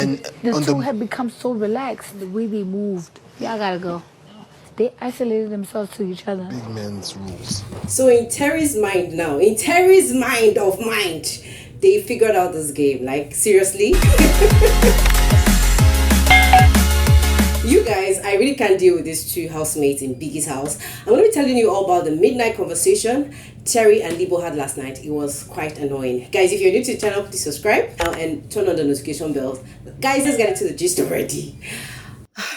And The two had become so relaxed, the way they moved. Yeah, I gotta go. They isolated themselves to each other. big men's rules. So in Terry's mind now, in Terry's mind of mind, they figured out this game. Like seriously, you guys, I really can't deal with these two housemates in Biggie's house. I'm going to be telling you all about the midnight conversation Terry and Libo had last night. It was quite annoying. Guys, if you're new to the channel, please subscribe now and turn on the notification bells. Guys, let's get into the gist already.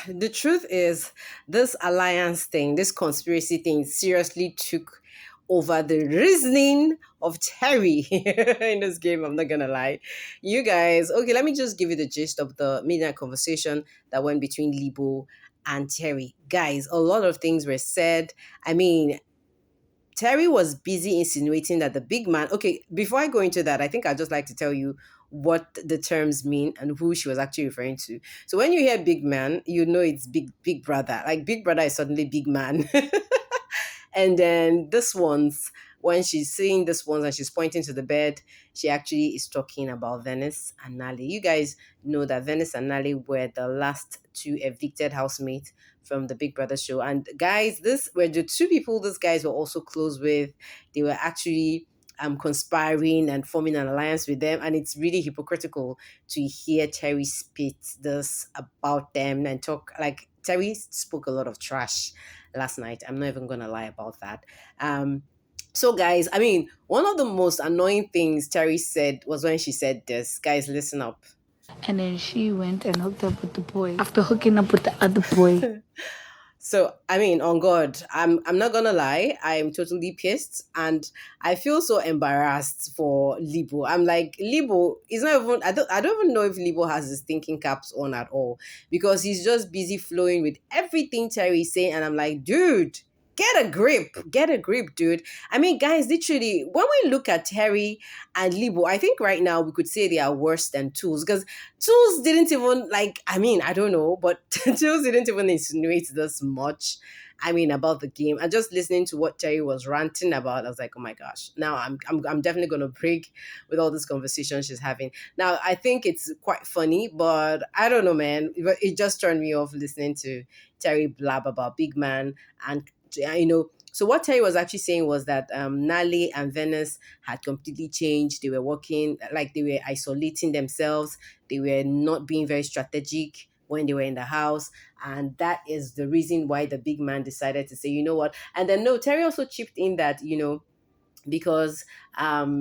The truth is, this alliance thing, this conspiracy thing, seriously took over the reasoning of Terry in this game. I'm not gonna lie. You guys, okay, let me just give you the gist of the midnight conversation that went between Libo and Terry. Guys, a lot of things were said. I mean, Terry was busy insinuating that the big man. Okay, before I go into that, I think I'd just like to tell you what the terms mean and who she was actually referring to. So when you hear big man, you know it's big brother. Like big brother is suddenly big man. And then this one's when she's seeing this ones and she's pointing to the bed, she actually is talking about Venice and Nale. You guys know that Venice and Nale were the last two evicted housemates from the Big Brother show. And guys, this were the two people these guys were also close with. They were actually conspiring and forming an alliance with them. And it's really hypocritical to hear Terry spit this about them and talk like Terry spoke a lot of trash last night. I'm not even gonna lie about that. So guys, I mean, one of the most annoying things Terry said was when she said this. Guys, listen up. And then she went and hooked up with the boy. After hooking up with the other boy. So I mean, on God, I'm not gonna lie, I'm totally pissed and I feel so embarrassed for Libo. I'm like, Libo is not even I don't even know if Libo has his thinking caps on at all because he's just busy flowing with everything Terry is saying, and I'm like, dude, get a grip, dude. I mean, guys, literally, when we look at Terry and Libo, I think right now we could say they are worse than Tools because Tools didn't even like. I mean, I don't know, but Tools didn't even insinuate this much. I mean, about the game. And just listening to what Terry was ranting about, I was like, oh my gosh. Now I'm definitely gonna break with all this conversation she's having. Now I think it's quite funny, but I don't know, man. It just turned me off listening to Terry blab about big man and so what Terry was actually saying was that Nale and Venice had completely changed. They were working like they were isolating themselves. They were not being very strategic when they were in the house, and that is the reason why the big man decided to say, you know what? And then no, Terry also chipped in that because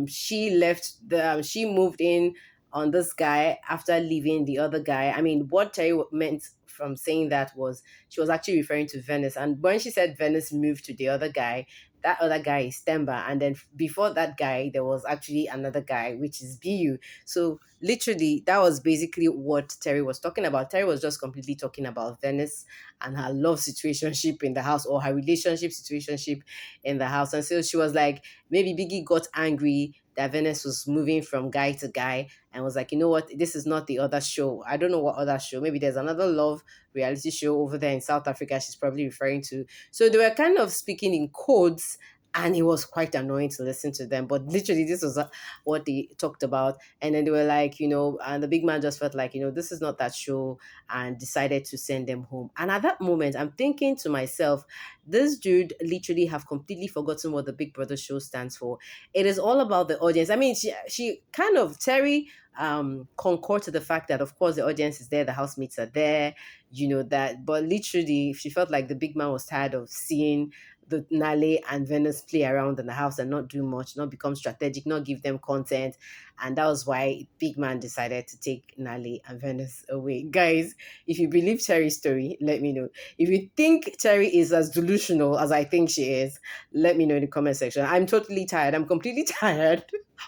she moved in on this guy after leaving the other guy. I mean, what Terry meant from saying that was she was actually referring to Venice. And when she said Venice moved to the other guy, that other guy is Stemba. And then before that guy, there was actually another guy, which is BU. So literally, that was basically what Terry was talking about. Terry was just completely talking about Venice and her love situationship in the house, or her relationship situationship in the house. And so she was like, maybe Biggie got angry that Venice was moving from guy to guy and was like, you know what, this is not the other show. I don't know what other show. Maybe there's another love reality show over there in South Africa she's probably referring to. So they were kind of speaking in codes, and it was quite annoying to listen to them. But literally, this was what they talked about. And then they were like, and the big man just felt like, this is not that show, and decided to send them home. And at that moment, I'm thinking to myself, this dude literally have completely forgotten what the Big Brother show stands for. It is all about the audience. I mean, she kind of, Terry concord to the fact that of course the audience is there, the housemates are there, that, but literally she felt like the big man was tired of seeing the Nale and Venice play around in the house and not do much, not become strategic, not give them content. And that was why Big Man decided to take Nale and Venice away. Guys, if you believe Terry's story, let me know. If you think Terry is as delusional as I think she is, let me know in the comment section. I'm totally tired. I'm completely tired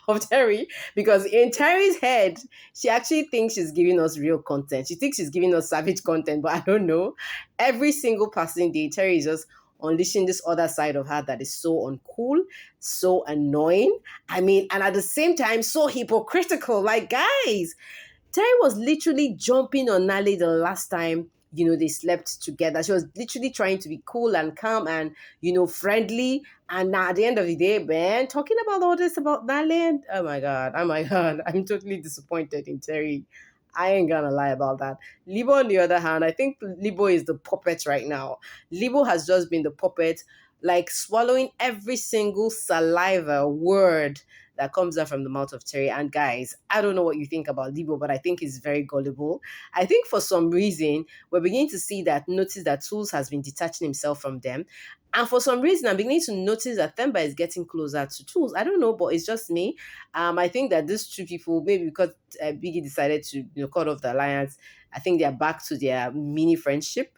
of Terry because in Terry's head, she actually thinks she's giving us real content. She thinks she's giving us savage content, but I don't know. Every single passing day, Terry is just unleashing this other side of her that is so uncool, so annoying. I mean, and at the same time, so hypocritical. Like, guys, Terry was literally jumping on Nale the last time, they slept together. She was literally trying to be cool and calm and, friendly. And now at the end of the day, man, talking about all this about Nale, oh my God, I'm totally disappointed in Terry. I ain't gonna lie about that. Libo, on the other hand, I think Libo is the puppet right now. Libo has just been the puppet, like swallowing every single saliva word that comes out from the mouth of Terry. And guys, I don't know what you think about Libo, but I think he's very gullible. I think for some reason, we're beginning to see that, notice that Tools has been detaching himself from them. And for some reason, I'm beginning to notice that Themba is getting closer to Tools. I don't know, but it's just me. I think that these two people, maybe because Biggie decided to cut off the alliance, I think they're back to their mini friendship.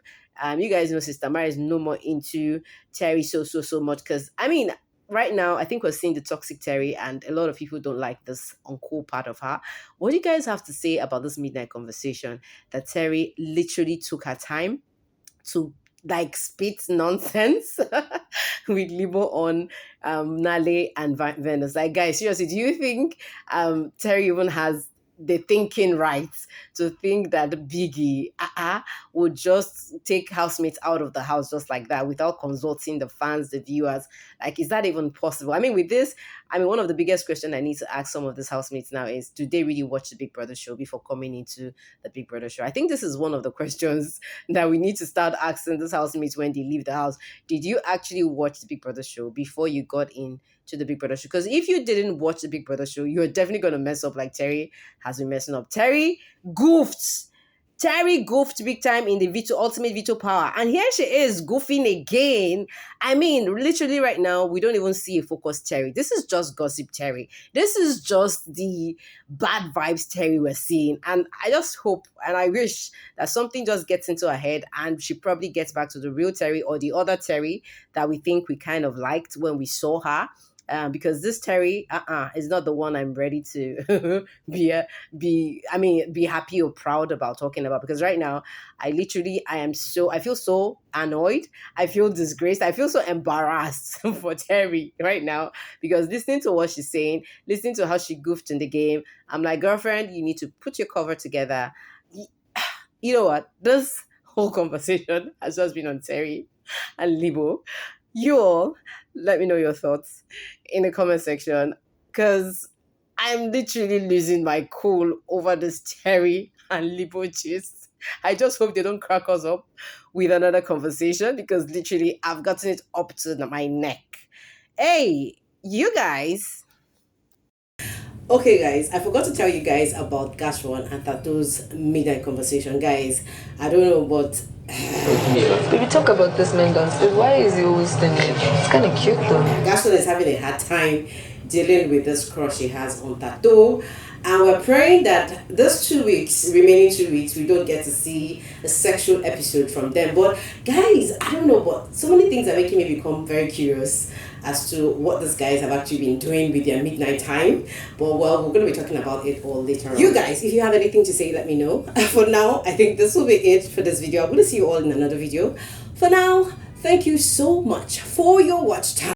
You guys know Sister Mara is no more into Terry so much because I mean, right now I think we're seeing the toxic Terry, and a lot of people don't like this uncool part of her. What do you guys have to say about this midnight conversation that Terry literally took her time to like spit nonsense with Libo on Nale and Venice? Like, guys, seriously, do you think Terry even has the thinking right to think that Biggie would just take housemates out of the house just like that without consulting the fans, the viewers? Like, is that even possible? I mean, with this, I mean, one of the biggest questions I need to ask some of these housemates now is, do they really watch the Big Brother show before coming into the Big Brother show? I think this is one of the questions that we need to start asking these housemates when they leave the house. Did you actually watch the Big Brother show before you got in to the Big Brother show? Because if you didn't watch the Big Brother show, you're definitely going to mess up like Terry has been messing up. Terry goofed. Terry goofed big time in the veto, ultimate veto power. And here she is goofing again. I mean, literally right now, we don't even see a focused Terry. This is just gossip Terry. This is just the bad vibes Terry we're seeing. And I just hope and I wish that something just gets into her head and she probably gets back to the real Terry or the other Terry that we think we kind of liked when we saw her. Because this Terry is not the one I'm ready to be happy or proud about talking about. Because right now I feel so annoyed, I feel disgraced, I feel so embarrassed for Terry right now, because listening to what she's saying, listening to how she goofed in the game, I'm like, girlfriend, you need to put your cover together. You know what, this whole conversation has just been on Terry and Libo. You all let me know your thoughts in the comment section, because I'm literally losing my cool over this Terry and Libo gist. I just hope they don't crack us up with another conversation, because literally I've gotten it up to my neck. Hey, you guys. Okay, guys, I forgot to tell you guys about Gashwan and Tato's midnight conversation. Guys, I don't know, but we talk about this man dance. Why is he always standing? It's kind of cute though. Gashwan is having a hard time dealing with this crush he has on Tato. And we're praying that this remaining 2 weeks, we don't get to see a sexual episode from them. But guys, I don't know, but so many things are making me become very curious as to what these guys have actually been doing with their midnight time. But well, we're going to be talking about it all later on. You guys, if you have anything to say, let me know. For now, I think this will be it for this video. I'm going to see you all in another video. For now, thank you so much for your watch time.